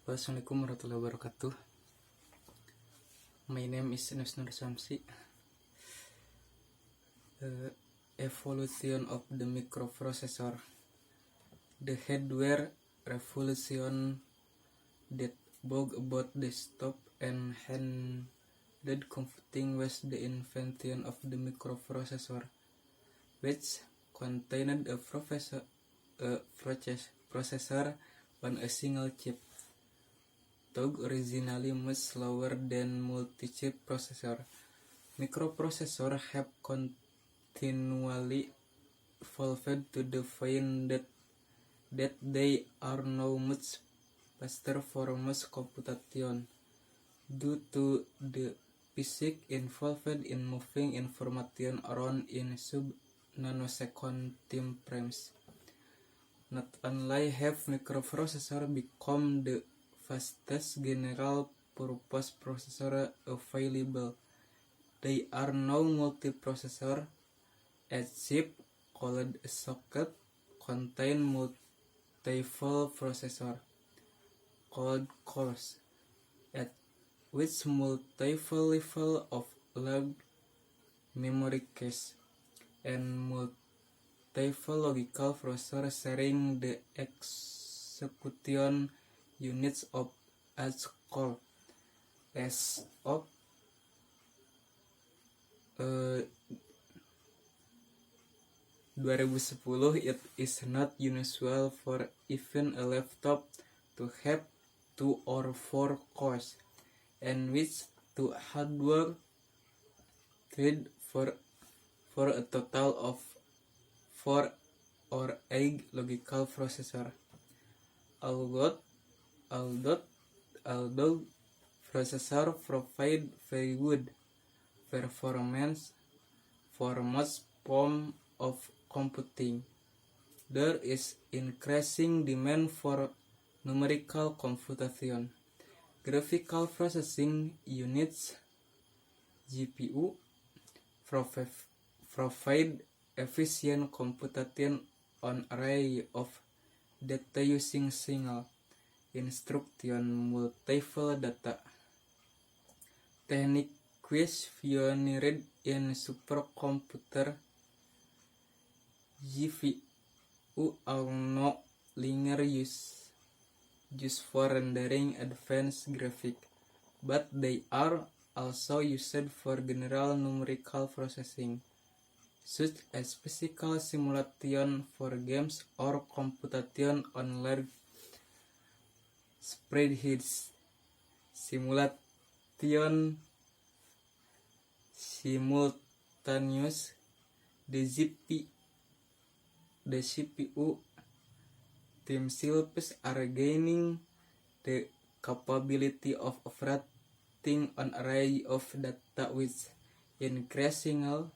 Assalamualaikum warahmatullahi wabarakatuh. My name is Enes Nur Samsi. Evolution of the microprocessor. The hardware revolution that brought about desktop and handheld computing was the invention of the microprocessor, which contained a processor on a single chip. Though originally much slower than multi-chip processor, microprocessors have continually evolved to the point that they are now much faster for mass computation, due to the physics involved in moving information around in sub-nanosecond time frames. Not only have microprocessors become the fastest general purpose processor available, they are now multiprocessor. A chip called a socket contains multiple processors called cores, at which multiple levels of large memory cache and multiple logical processors sharing the execution units of each core. As of 2010, it is not unusual for even a laptop to have 2 or 4 cores, and which two hardware threads for a total of 4 or 8 logical processors. Although processors provide very good performance for most forms of computing, there is increasing demand for numerical computation. Graphical processing units (GPU) provide efficient computation on array of data using single instruction multiple data. Technique which pioneered in supercomputer GPU are no longer used for rendering advanced graphics, but they are also used for general numerical processing, such as physical simulation for games or computation on large spreadsheets. Simultaneous, the CPU themselves are gaining the capability of operating an array of data with increasingly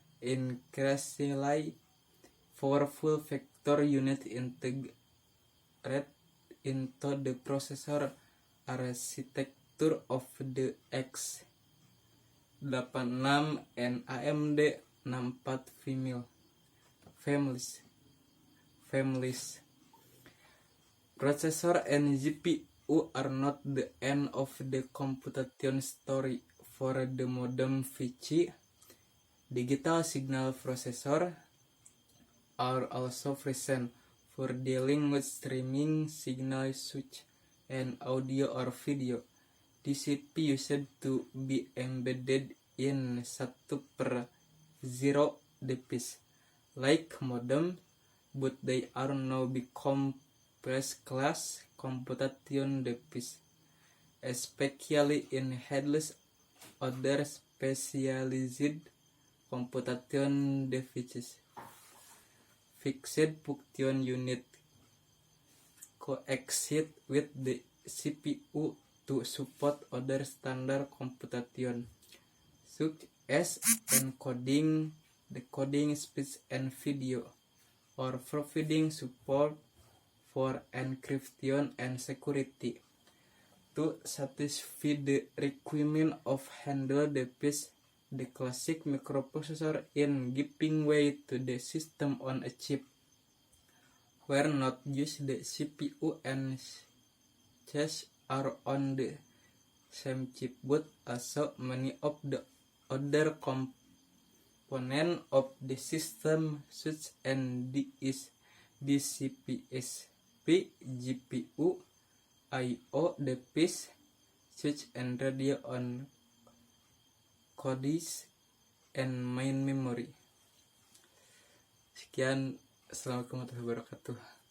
powerful vector units integrated into the processor architecture of the x86 and AMD 64 families. Processor and GPU are not the end of the computation story. For the modern PC, digital signal processors are also present for dealing with streaming signals such as audio or video. TCP used to be embedded in 1/0 device like modem, but they are now become first-class computation devices, especially in headless other specialized computation devices. Fixed function unit coexist with the CPU to support other standard computation, such as encoding, decoding speech and video, or providing support for encryption and security. To satisfy the requirement of handle device, the classic microprocessor in giving way to the system on a chip, where not use the CPU and just are on the same chip, but also many of the other components of the system, such as the CPSP, GPU, I/O device, such as radio on codec, and main memory. Sekian, assalamualaikum warahmatullahi wabarakatuh.